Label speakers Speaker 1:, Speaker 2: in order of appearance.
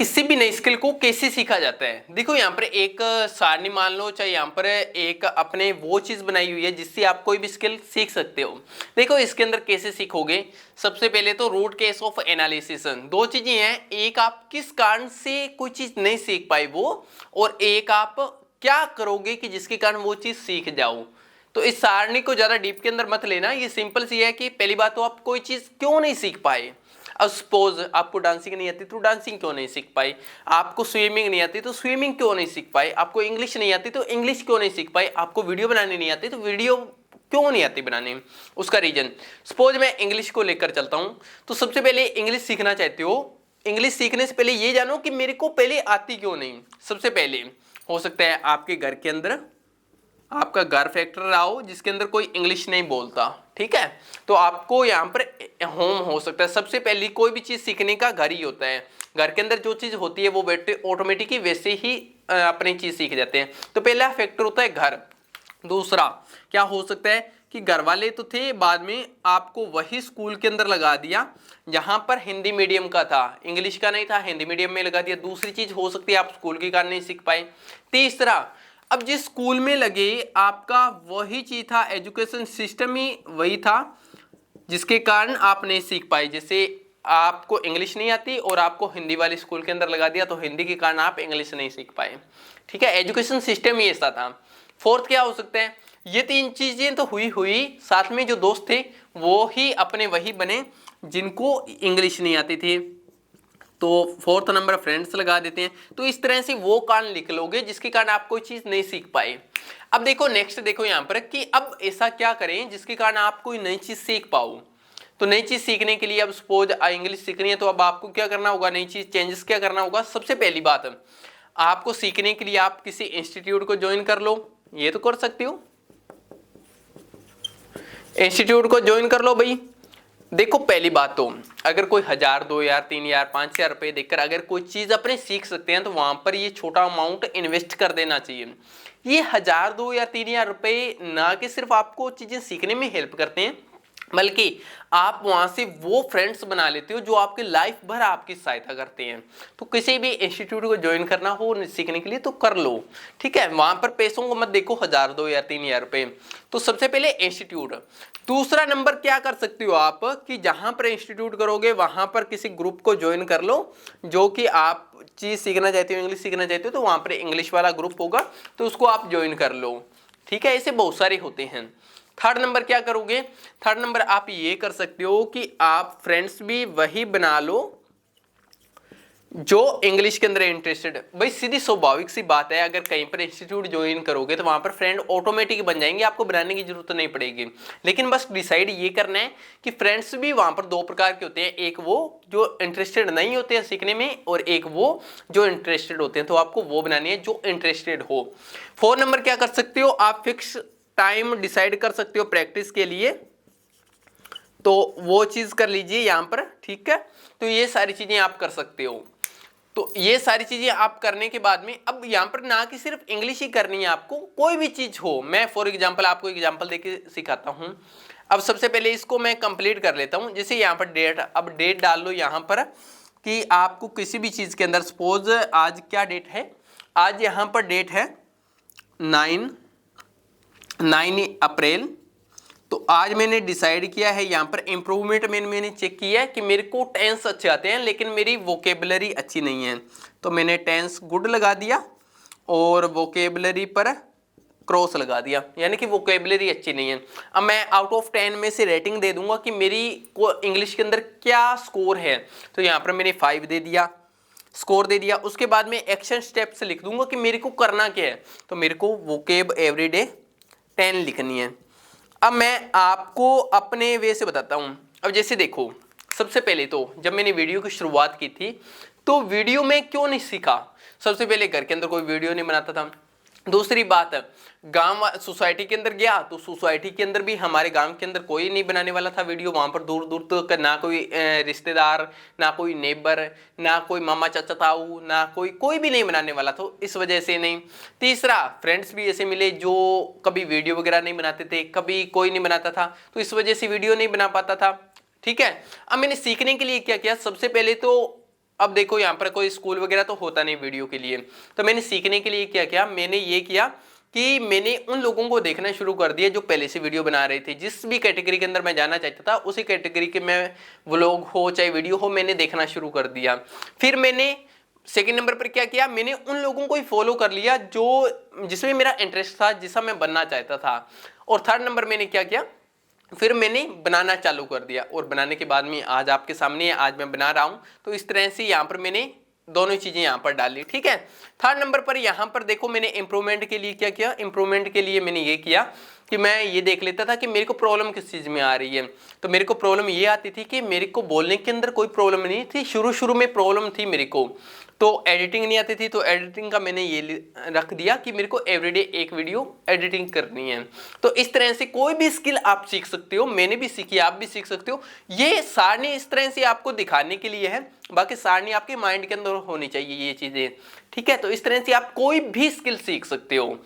Speaker 1: किसी भी नई स्किल को कैसे सीखा जाता है। देखो यहाँ पर एक सारणी मान लो, चाहे यहाँ पर एक अपने वो चीज बनाई हुई है जिससे आप कोई भी स्किल सीख सकते हो। देखो इसके अंदर कैसे सीखोगे। सबसे पहले तो रूट केस ऑफ एनालिसिस, दो चीजें हैं। एक आप किस कारण से कोई चीज नहीं सीख पाई वो, और एक आप क्या करोगे कि जिसके कारण वो चीज सीख जाओ। तो इस सारणी को ज्यादा डीप के अंदर मत लेना, ये सिंपल सी है कि पहली बात तो आप कोई चीज क्यों नहीं सीख पाए। अब सपोज आपको डांसिंग नहीं आती तो डांसिंग क्यों नहीं सीख पाई, आपको स्विमिंग नहीं आती तो स्विमिंग क्यों नहीं सीख पाई, आपको इंग्लिश नहीं आती तो इंग्लिश क्यों नहीं सीख पाई, आपको वीडियो बनानी नहीं आती तो वीडियो क्यों नहीं आती बनाने। उसका रीजन, सपोज मैं इंग्लिश को लेकर चलता हूं, तो सबसे पहले इंग्लिश सीखना चाहते हो, इंग्लिश सीखने से पहले ये जानो कि मेरे को पहले आती क्यों नहीं। सबसे पहले हो सकता है आपके घर के अंदर आपका घर फैक्टर रहा हो जिसके अंदर कोई इंग्लिश नहीं बोलता, ठीक है, तो आपको यहाँ पर होम हो सकता है। सबसे पहली कोई भी चीज सीखने का घर ही होता है, घर के अंदर जो चीज होती है वो बेटे ऑटोमेटिक ही वैसे ही अपनी चीज सीख जाते हैं। तो पहला फैक्टर होता है घर। दूसरा क्या हो सकता है कि घर वाले तो थे, बाद में आपको वही स्कूल के अंदर लगा दिया जहां पर हिंदी मीडियम का था, इंग्लिश का नहीं था, हिंदी मीडियम में लगा दिया। दूसरी चीज हो सकती है आप स्कूल के कारण नहीं सीख पाए। तीसरा, अब जिस स्कूल में लगे आपका वही चीज था, एजुकेशन सिस्टम ही वही था जिसके कारण आप नहीं सीख पाए। जैसे आपको इंग्लिश नहीं आती और आपको हिंदी वाले स्कूल के अंदर लगा दिया तो हिंदी के कारण आप इंग्लिश नहीं सीख पाए, ठीक है, एजुकेशन सिस्टम ही ऐसा था। फोर्थ क्या हो सकता है, ये तीन चीजें तो हुई, साथ में जो दोस्त थे वो ही अपने वही बने जिनको इंग्लिश नहीं आती थी, तो फोर्थ नंबर फ्रेंड्स लगा देते हैं। तो इस तरह से वो कारण लिख लोगे जिसके कारण आप कोई चीज नहीं सीख पाए। अब देखो नेक्स्ट, देखो यहाँ पर कि अब ऐसा क्या करें जिसके कारण आप कोई नई चीज सीख पाओ। तो नई चीज सीखने के लिए अब सपोज इंग्लिश सीखनी है तो अब आपको क्या करना होगा, नई चीज चेंजेस क्या करना होगा। सबसे पहली बात, आपको सीखने के लिए आप किसी इंस्टीट्यूट को ज्वाइन कर लो, ये तो कर सकते हो, इंस्टीट्यूट को ज्वाइन कर लो भाई। देखो पहली बात तो अगर कोई 1000 2000 3000 5000 रुपए देकर अगर कोई चीज अपने सीख सकते हैं तो वहां पर ये छोटा अमाउंट इन्वेस्ट कर देना चाहिए। ये 1000 2000 3000 रुपए ना कि सिर्फ आपको चीजें सीखने में हेल्प करते हैं, बल्कि आप वहां से वो फ्रेंड्स बना लेते हो जो आपके लाइफ भर आपकी सहायता करते हैं। तो किसी भी इंस्टीट्यूट को ज्वाइन करना हो सीखने के लिए तो कर लो, ठीक है, वहां पर पैसों को मत देखो 1000 2000 3000 रुपए। तो सबसे पहले इंस्टीट्यूट। दूसरा नंबर क्या कर सकते हो आप कि जहां पर इंस्टीट्यूट करोगे वहां पर किसी ग्रुप को ज्वाइन कर लो जो कि आप चीज सीखना चाहते हो, इंग्लिश सीखना चाहते हो, तो वहां पर इंग्लिश वाला ग्रुप होगा तो उसको आप ज्वाइन कर लो, ठीक है, ऐसे बहुत सारे होते हैं। थर्ड नंबर क्या करोगे, थर्ड नंबर आप ये कर सकते हो कि आप फ्रेंड्स भी वही बना लो जो इंग्लिश के अंदर इंटरेस्टेड। भाई सीधी स्वाभाविक सी बात है, अगर कहीं पर इंस्टीट्यूट ज्वाइन करोगे तो वहां पर फ्रेंड ऑटोमेटिक बन जाएंगे, आपको बनाने की जरूरत नहीं पड़ेगी। लेकिन बस डिसाइड ये करना है कि फ्रेंड्स भी वहां पर दो प्रकार के होते हैं, एक वो जो इंटरेस्टेड नहीं होते हैं सीखने में और एक वो जो इंटरेस्टेड होते हैं, तो आपको वो बनानी है जो इंटरेस्टेड हो। 4 नंबर क्या कर सकते हो, आप फिक्स टाइम डिसाइड कर सकते हो प्रैक्टिस के लिए, तो वो चीज कर लीजिए यहां पर, ठीक है। तो ये सारी चीजें आप कर सकते हो। तो ये सारी चीजें आप करने के बाद में अब यहाँ पर ना कि सिर्फ इंग्लिश ही करनी है, आपको कोई भी चीज हो। मैं फॉर एग्जांपल आपको एग्जांपल देके सिखाता हूँ। अब सबसे पहले इसको मैं कंप्लीट कर लेता हूँ। जैसे यहाँ पर डेट, अब डेट डाल लो यहाँ पर कि आपको किसी भी चीज के अंदर, सपोज आज क्या डेट है, आज यहाँ पर डेट है 9 अप्रैल। तो आज मैंने डिसाइड किया है यहाँ पर इम्प्रूवमेंट में मैंने चेक किया है कि मेरे को टेंस अच्छे आते हैं लेकिन मेरी वोकेबलरी अच्छी नहीं है, तो मैंने टेंस गुड लगा दिया और वोकेबलरी पर क्रॉस लगा दिया, यानी कि वोकेबलरी अच्छी नहीं है। अब मैं आउट ऑफ 10 में से रेटिंग दे दूंगा कि मेरी को इंग्लिश के अंदर क्या स्कोर है, तो यहाँ पर मैंने 5 दे दिया, स्कोर दे दिया। उसके बाद में एक्शन स्टेप्स लिख दूंगा कि मेरे को करना क्या है, तो मेरे को वोकेब एवरीडे 10 लिखनी है। अब मैं आपको अपने वे से बताता हूं। अब जैसे देखो, सबसे पहले तो जब मैंने वीडियो की शुरुआत की थी तो वीडियो में क्यों नहीं सीखा। सबसे पहले घर के अंदर कोई वीडियो नहीं बनाता था। दूसरी बात, गांव सोसाइटी के अंदर गया तो सोसाइटी के अंदर भी हमारे गांव के अंदर कोई नहीं बनाने वाला था वीडियो। वहां पर दूर दूर तक ना कोई रिश्तेदार, ना कोई नेबर, ना कोई मामा चाचा ताऊ, ना कोई भी नहीं बनाने वाला था, इस वजह से नहीं। तीसरा, फ्रेंड्स भी ऐसे मिले जो कभी वीडियो वगैरह नहीं बनाते थे, कभी कोई नहीं बनाता था, तो इस वजह से वीडियो नहीं बना पाता था, ठीक है। अब मैंने सीखने के लिए क्या किया, सबसे पहले तो अब देखो यहाँ पर कोई स्कूल वगैरह तो होता नहीं वीडियो के लिए, तो मैंने सीखने के लिए क्या किया, मैंने ये किया कि मैंने उन लोगों को देखना शुरू कर दिया जो पहले से वीडियो बना रहे थे। जिस भी कैटेगरी के अंदर मैं जाना चाहता था उसी कैटेगरी के मैं व्लॉग हो चाहे वीडियो हो मैंने देखना शुरू कर दिया। फिर मैंने सेकंड नंबर पर क्या किया, मैंने उन लोगों को ही फॉलो कर लिया जो जिसमें मेरा इंटरेस्ट था, जिसका मैं बनना चाहता था। और थर्ड नंबर मैंने क्या किया, फिर मैंने बनाना चालू कर दिया और बनाने के बाद में आज आपके सामने आज मैं बना रहा हूं। तो इस तरह से यहाँ पर मैंने दोनों चीजें यहाँ पर डाली, ठीक है। थर्ड नंबर पर यहाँ पर देखो मैंने इंप्रूवमेंट के लिए क्या किया, इंप्रूवमेंट के लिए मैंने ये किया कि मैं ये देख लेता था कि मेरे को प्रॉब्लम किस चीज में आ रही है। तो मेरे को प्रॉब्लम ये आती थी कि मेरे को बोलने के अंदर कोई प्रॉब्लम नहीं थी, शुरू में प्रॉब्लम थी मेरे को, तो एडिटिंग नहीं आती थी। तो एडिटिंग का मैंने ये रख दिया कि मेरे को एवरीडे एक वीडियो एडिटिंग करनी है। तो इस तरह से कोई भी स्किल आप सीख सकते हो, मैंने भी सीखी, आप भी सीख सकते हो। ये सारणी इस तरह से आपको दिखाने के लिए है, बाकी सारणी आपके माइंड के अंदर होनी चाहिए ये चीजें, ठीक है। तो इस तरह से आप कोई भी स्किल सीख सकते हो।